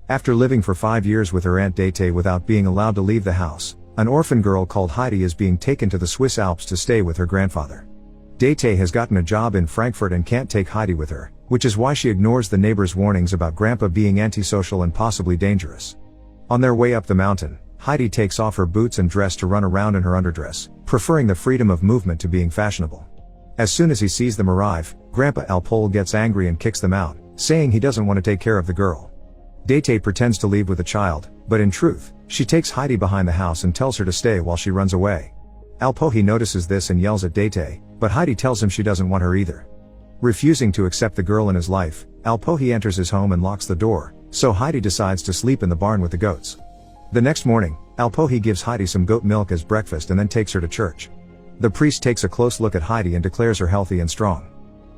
After living for 5 years with her Aunt Dete without being allowed to leave the house, an orphan girl called Heidi is being taken to the Swiss Alps to stay with her grandfather. Dete has gotten a job in Frankfurt and can't take Heidi with her, which is why she ignores the neighbors' warnings about Grandpa being antisocial and possibly dangerous. On their way up the mountain, Heidi takes off her boots and dress to run around in her underdress, preferring the freedom of movement to being fashionable. As soon as he sees them arrive, Grandpa Alpole gets angry and kicks them out, saying he doesn't want to take care of the girl. Dete pretends to leave with the child, but in truth, she takes Heidi behind the house and tells her to stay while she runs away. Alpohi notices this and yells at Dete, but Heidi tells him she doesn't want her either. Refusing to accept the girl in his life, Alpohi enters his home and locks the door, so Heidi decides to sleep in the barn with the goats. The next morning, Alpohi gives Heidi some goat milk as breakfast and then takes her to church. The priest takes a close look at Heidi and declares her healthy and strong.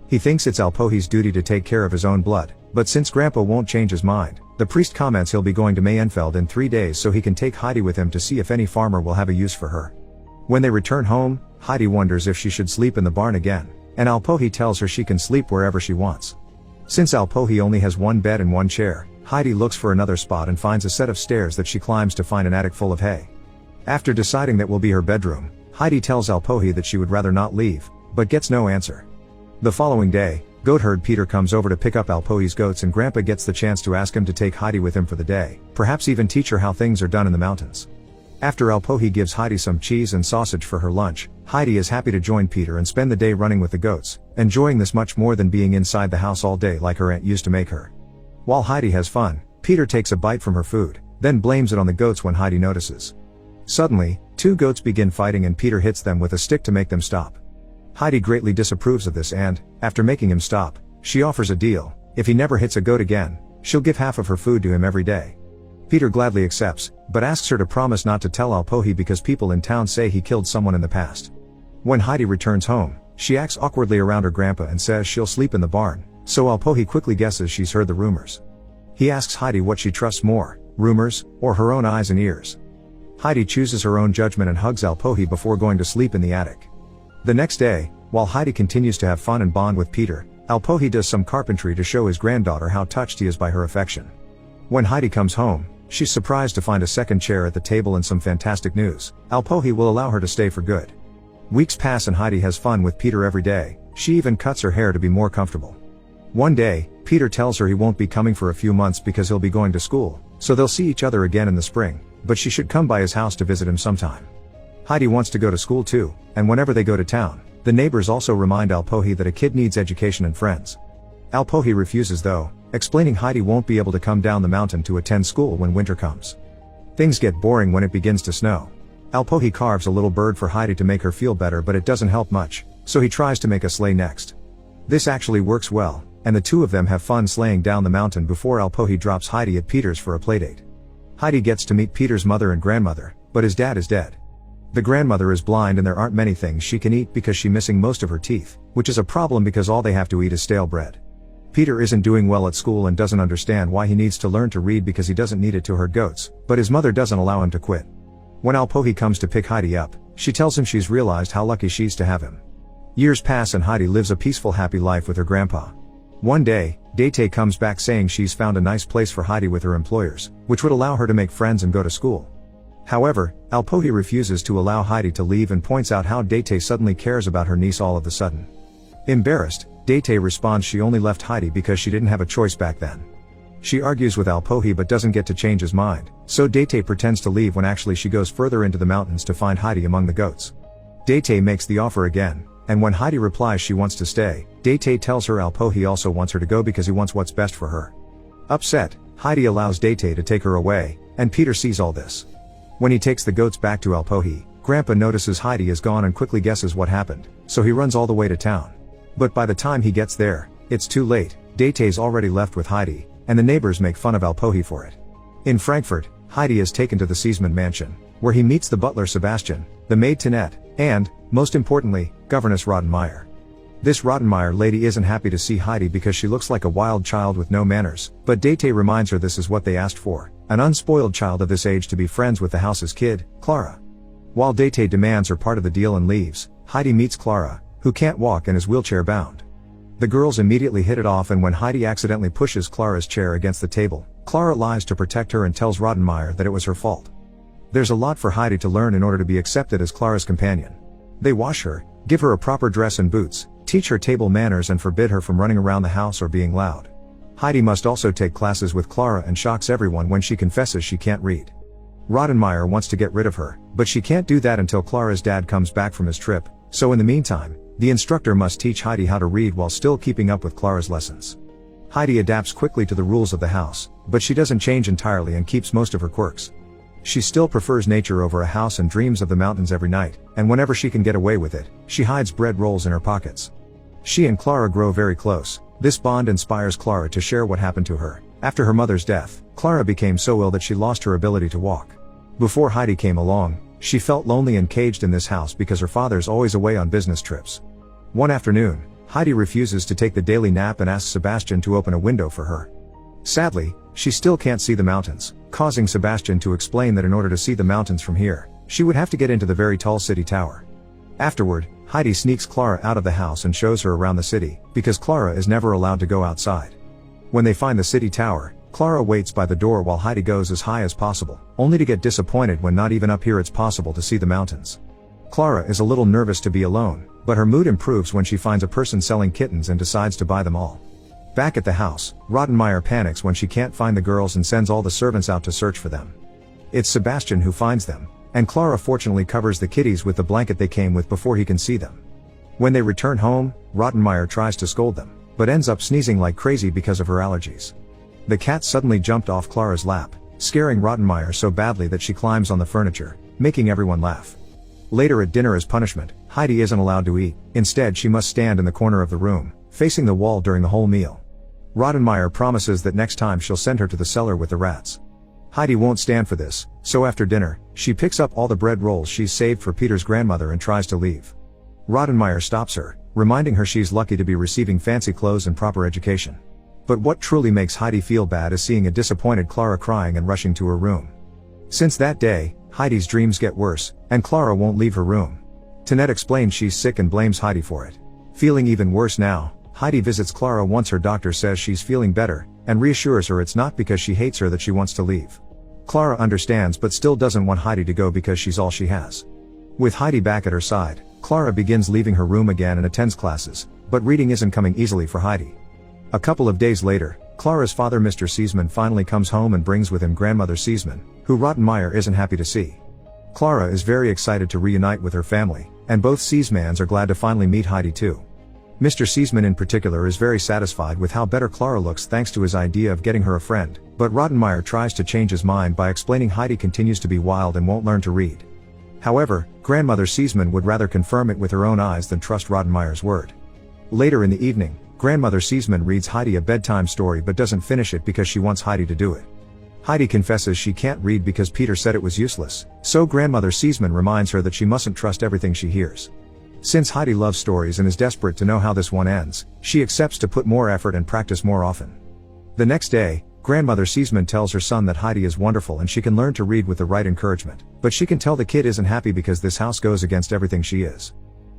He thinks it's Alpohi's duty to take care of his own blood, but since Grandpa won't change his mind, the priest comments he'll be going to Mayenfeld in 3 days so he can take Heidi with him to see if any farmer will have a use for her. When they return home, Heidi wonders if she should sleep in the barn again, and Alpohi tells her she can sleep wherever she wants. Since Alpohi only has one bed and one chair, Heidi looks for another spot and finds a set of stairs that she climbs to find an attic full of hay. After deciding that will be her bedroom, Heidi tells Alpohi that she would rather not leave, but gets no answer. The following day, goatherd Peter comes over to pick up Alpohi's goats and Grandpa gets the chance to ask him to take Heidi with him for the day, perhaps even teach her how things are done in the mountains. After Alpohi gives Heidi some cheese and sausage for her lunch, Heidi is happy to join Peter and spend the day running with the goats, enjoying this much more than being inside the house all day like her aunt used to make her. While Heidi has fun, Peter takes a bite from her food, then blames it on the goats when Heidi notices. Suddenly, 2 goats begin fighting and Peter hits them with a stick to make them stop. Heidi greatly disapproves of this and, after making him stop, she offers a deal: if he never hits a goat again, she'll give half of her food to him every day. Peter gladly accepts, but asks her to promise not to tell Alpohi because people in town say he killed someone in the past. When Heidi returns home, she acts awkwardly around her grandpa and says she'll sleep in the barn, so Alpohi quickly guesses she's heard the rumors. He asks Heidi what she trusts more, rumors, or her own eyes and ears. Heidi chooses her own judgment and hugs Alpohi before going to sleep in the attic. The next day, while Heidi continues to have fun and bond with Peter, Alpohi does some carpentry to show his granddaughter how touched he is by her affection. When Heidi comes home, she's surprised to find a second chair at the table and some fantastic news: Alpohi will allow her to stay for good. Weeks pass and Heidi has fun with Peter every day, she even cuts her hair to be more comfortable. One day, Peter tells her he won't be coming for a few months because he'll be going to school, so they'll see each other again in the spring, but she should come by his house to visit him sometime. Heidi wants to go to school too, and whenever they go to town, the neighbors also remind Alpohi that a kid needs education and friends. Alpohi refuses though, explaining Heidi won't be able to come down the mountain to attend school when winter comes. Things get boring when it begins to snow. Alpohi carves a little bird for Heidi to make her feel better, but it doesn't help much, so he tries to make a sleigh next. This actually works well, and the two of them have fun sleighing down the mountain before Alpohi drops Heidi at Peter's for a playdate. Heidi gets to meet Peter's mother and grandmother, but his dad is dead. The grandmother is blind and there aren't many things she can eat because she's missing most of her teeth, which is a problem because all they have to eat is stale bread. Peter isn't doing well at school and doesn't understand why he needs to learn to read because he doesn't need it to herd goats, but his mother doesn't allow him to quit. When Alpohi comes to pick Heidi up, she tells him she's realized how lucky she's to have him. Years pass and Heidi lives a peaceful happy life with her grandpa. One day, Dete comes back saying she's found a nice place for Heidi with her employers, which would allow her to make friends and go to school. However, Alpohi refuses to allow Heidi to leave and points out how Dete suddenly cares about her niece all of a sudden. Embarrassed, Dete responds she only left Heidi because she didn't have a choice back then. She argues with Alpohi but doesn't get to change his mind, so Dete pretends to leave when actually she goes further into the mountains to find Heidi among the goats. Dete makes the offer again, and when Heidi replies she wants to stay, Dete tells her Alpohi also wants her to go because he wants what's best for her. Upset, Heidi allows Dete to take her away, and Peter sees all this. When he takes the goats back to Alpohi, Grandpa notices Heidi is gone and quickly guesses what happened, so he runs all the way to town. But by the time he gets there, it's too late. Date's already left with Heidi, and the neighbors make fun of Alpohi for it. In Frankfurt, Heidi is taken to the Seesman mansion, where he meets the butler Sebastian, the maid Tinette, and, most importantly, governess Rottenmeier. This Rottenmeier lady isn't happy to see Heidi because she looks like a wild child with no manners, but Dete reminds her this is what they asked for, an unspoiled child of this age to be friends with the house's kid, Clara. While Dete demands her part of the deal and leaves, Heidi meets Clara, who can't walk and is wheelchair bound. The girls immediately hit it off, and when Heidi accidentally pushes Clara's chair against the table, Clara lies to protect her and tells Rottenmeier that it was her fault. There's a lot for Heidi to learn in order to be accepted as Clara's companion. They wash her, give her a proper dress and boots, teach her table manners and forbid her from running around the house or being loud. Heidi must also take classes with Clara and shocks everyone when she confesses she can't read. Rottenmeier wants to get rid of her, but she can't do that until Clara's dad comes back from his trip, so in the meantime, the instructor must teach Heidi how to read while still keeping up with Clara's lessons. Heidi adapts quickly to the rules of the house, but she doesn't change entirely and keeps most of her quirks. She still prefers nature over a house and dreams of the mountains every night, and whenever she can get away with it, she hides bread rolls in her pockets. She and Clara grow very close. This bond inspires Clara to share what happened to her. After her mother's death, Clara became so ill that she lost her ability to walk. Before Heidi came along, she felt lonely and caged in this house because her father's always away on business trips. One afternoon, Heidi refuses to take the daily nap and asks Sebastian to open a window for her. Sadly, she still can't see the mountains, causing Sebastian to explain that in order to see the mountains from here, she would have to get into the very tall city tower. Afterward, Heidi sneaks Clara out of the house and shows her around the city, because Clara is never allowed to go outside. When they find the city tower, Clara waits by the door while Heidi goes as high as possible, only to get disappointed when not even up here it's possible to see the mountains. Clara is a little nervous to be alone, but her mood improves when she finds a person selling kittens and decides to buy them all. Back at the house, Rottenmeier panics when she can't find the girls and sends all the servants out to search for them. It's Sebastian who finds them, and Clara fortunately covers the kitties with the blanket they came with before he can see them. When they return home, Rottenmeier tries to scold them, but ends up sneezing like crazy because of her allergies. The cat suddenly jumped off Clara's lap, scaring Rottenmeier so badly that she climbs on the furniture, making everyone laugh. Later at dinner as punishment, Heidi isn't allowed to eat. Instead she must stand in the corner of the room, facing the wall during the whole meal. Rottenmeier promises that next time she'll send her to the cellar with the rats. Heidi won't stand for this, so after dinner, she picks up all the bread rolls she's saved for Peter's grandmother and tries to leave. Rottenmeier stops her, reminding her she's lucky to be receiving fancy clothes and proper education. But what truly makes Heidi feel bad is seeing a disappointed Clara crying and rushing to her room. Since that day, Heidi's dreams get worse, and Clara won't leave her room. Tinette explains she's sick and blames Heidi for it. Feeling even worse now, Heidi visits Clara once her doctor says she's feeling better, and reassures her it's not because she hates her that she wants to leave. Clara understands but still doesn't want Heidi to go because she's all she has. With Heidi back at her side, Clara begins leaving her room again and attends classes, but reading isn't coming easily for Heidi. A couple of days later, Clara's father Mr. Seesman finally comes home and brings with him grandmother Seesman, who Rottenmeier isn't happy to see. Clara is very excited to reunite with her family, and both Seesmans are glad to finally meet Heidi too. Mr. Seesman in particular is very satisfied with how better Clara looks thanks to his idea of getting her a friend, but Rottenmeier tries to change his mind by explaining Heidi continues to be wild and won't learn to read. However, grandmother Seesman would rather confirm it with her own eyes than trust Rottenmeier's word. Later in the evening, grandmother Seesman reads Heidi a bedtime story but doesn't finish it because she wants Heidi to do it. Heidi confesses she can't read because Peter said it was useless, so grandmother Seesman reminds her that she mustn't trust everything she hears. Since Heidi loves stories and is desperate to know how this one ends, she accepts to put more effort and practice more often. The next day, grandmother Seesman tells her son that Heidi is wonderful and she can learn to read with the right encouragement, but she can tell the kid isn't happy because this house goes against everything she is.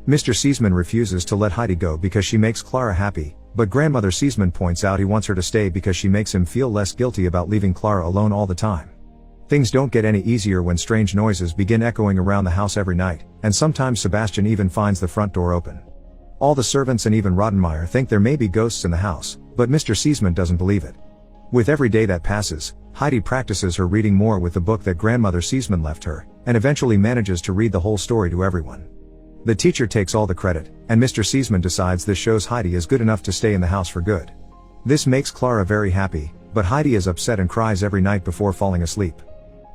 Mr. Seesman refuses to let Heidi go because she makes Clara happy, but grandmother Seesman points out he wants her to stay because she makes him feel less guilty about leaving Clara alone all the time. Things don't get any easier when strange noises begin echoing around the house every night, and sometimes Sebastian even finds the front door open. All the servants and even Rottenmeier think there may be ghosts in the house, but Mr. Seesman doesn't believe it. With every day that passes, Heidi practices her reading more with the book that grandmother Seesman left her, and eventually manages to read the whole story to everyone. The teacher takes all the credit, and Mr. Seesman decides this shows Heidi is good enough to stay in the house for good. This makes Clara very happy, but Heidi is upset and cries every night before falling asleep.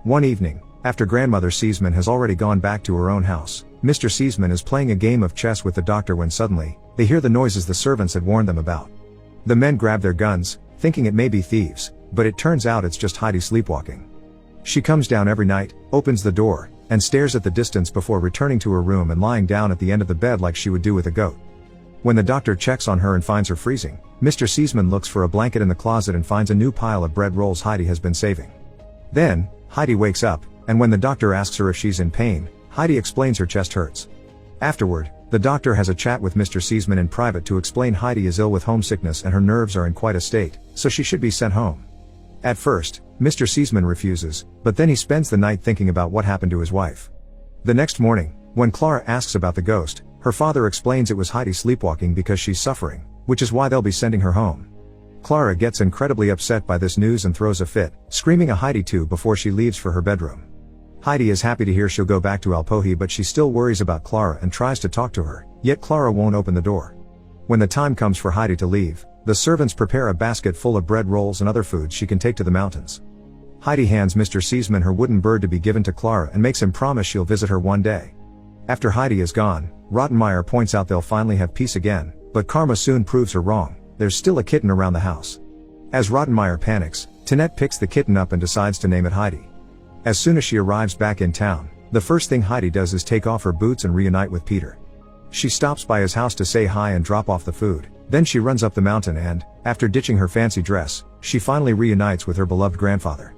One evening, after grandmother Seesman has already gone back to her own house, Mr. Seesman is playing a game of chess with the doctor when suddenly, they hear the noises the servants had warned them about. The men grab their guns, thinking it may be thieves, but it turns out it's just Heidi sleepwalking. She comes down every night, opens the door, and stares at the distance before returning to her room and lying down at the end of the bed like she would do with a goat. When the doctor checks on her and finds her freezing, Mr. Seesman looks for a blanket in the closet and finds a new pile of bread rolls Heidi has been saving. Then, Heidi wakes up, and when the doctor asks her if she's in pain, Heidi explains her chest hurts. Afterward, the doctor has a chat with Mr. Seesman in private to explain Heidi is ill with homesickness and her nerves are in quite a state, so she should be sent home. At first, Mr. Seisman refuses, but then he spends the night thinking about what happened to his wife. The next morning, when Clara asks about the ghost, her father explains it was Heidi sleepwalking because she's suffering, which is why they'll be sending her home. Clara gets incredibly upset by this news and throws a fit, screaming a Heidi too before she leaves for her bedroom. Heidi is happy to hear she'll go back to Alpohi, but she still worries about Clara and tries to talk to her, yet Clara won't open the door. When the time comes for Heidi to leave, the servants prepare a basket full of bread rolls and other foods she can take to the mountains. Heidi hands Mr. Seisman her wooden bird to be given to Clara and makes him promise she'll visit her one day. After Heidi is gone, Rottenmeier points out they'll finally have peace again, but karma soon proves her wrong. There's still a kitten around the house. As Rottenmeier panics, Tinette picks the kitten up and decides to name it Heidi. As soon as she arrives back in town, the first thing Heidi does is take off her boots and reunite with Peter. She stops by his house to say hi and drop off the food, then she runs up the mountain and, after ditching her fancy dress, she finally reunites with her beloved grandfather.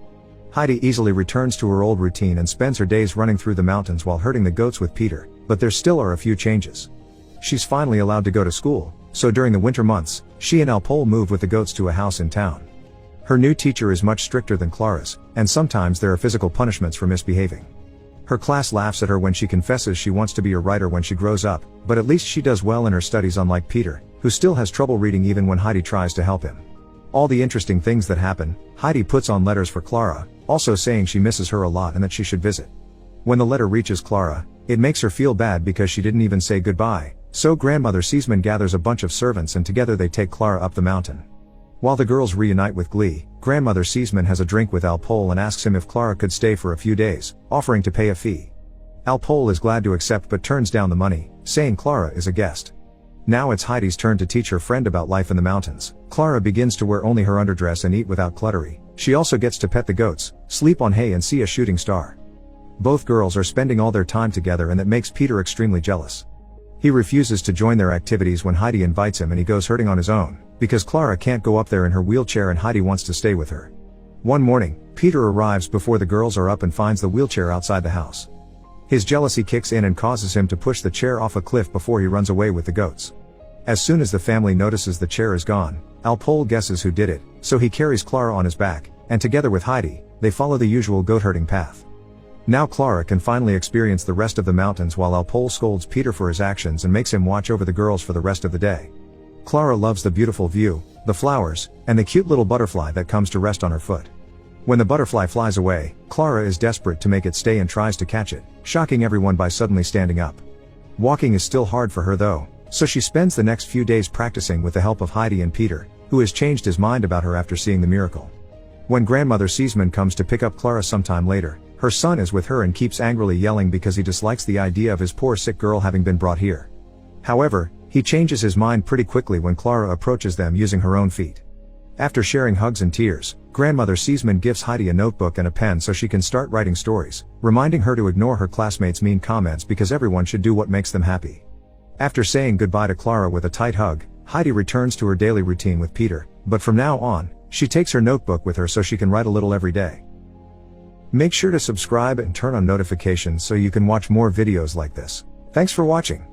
Heidi easily returns to her old routine and spends her days running through the mountains while herding the goats with Peter, but there still are a few changes. She's finally allowed to go to school, so during the winter months, she and Alpole move with the goats to a house in town. Her new teacher is much stricter than Clara's, and sometimes there are physical punishments for misbehaving. Her class laughs at her when she confesses she wants to be a writer when she grows up, but at least she does well in her studies, unlike Peter, who still has trouble reading even when Heidi tries to help him. All the interesting things that happen, Heidi puts on letters for Clara, also saying she misses her a lot and that she should visit. When the letter reaches Clara, it makes her feel bad because she didn't even say goodbye, so grandmother Seisman gathers a bunch of servants and together they take Clara up the mountain. While the girls reunite with glee, grandmother Seisman has a drink with Alpole and asks him if Clara could stay for a few days, offering to pay a fee. Alpole is glad to accept but turns down the money, saying Clara is a guest. Now it's Heidi's turn to teach her friend about life in the mountains. Clara begins to wear only her underdress and eat without cluttery. She also gets to pet the goats, sleep on hay and see a shooting star. Both girls are spending all their time together and that makes Peter extremely jealous. He refuses to join their activities when Heidi invites him and he goes herding on his own, because Clara can't go up there in her wheelchair and Heidi wants to stay with her. One morning, Peter arrives before the girls are up and finds the wheelchair outside the house. His jealousy kicks in and causes him to push the chair off a cliff before he runs away with the goats. As soon as the family notices the chair is gone, Alpole guesses who did it, so he carries Clara on his back, and together with Heidi, they follow the usual goat herding path. Now Clara can finally experience the rest of the mountains while Alpole scolds Peter for his actions and makes him watch over the girls for the rest of the day. Clara loves the beautiful view, the flowers, and the cute little butterfly that comes to rest on her foot. When the butterfly flies away, Clara is desperate to make it stay and tries to catch it, shocking everyone by suddenly standing up. Walking is still hard for her though, so she spends the next few days practicing with the help of Heidi and Peter, who has changed his mind about her after seeing the miracle. When grandmother Seisman comes to pick up Clara sometime later, her son is with her and keeps angrily yelling because he dislikes the idea of his poor sick girl having been brought here. However, he changes his mind pretty quickly when Clara approaches them using her own feet. After sharing hugs and tears, grandmother Seisman gives Heidi a notebook and a pen so she can start writing stories, reminding her to ignore her classmates' mean comments because everyone should do what makes them happy. After saying goodbye to Clara with a tight hug, Heidi returns to her daily routine with Peter, but from now on, she takes her notebook with her so she can write a little every day. Make sure to subscribe and turn on notifications so you can watch more videos like this. Thanks for watching.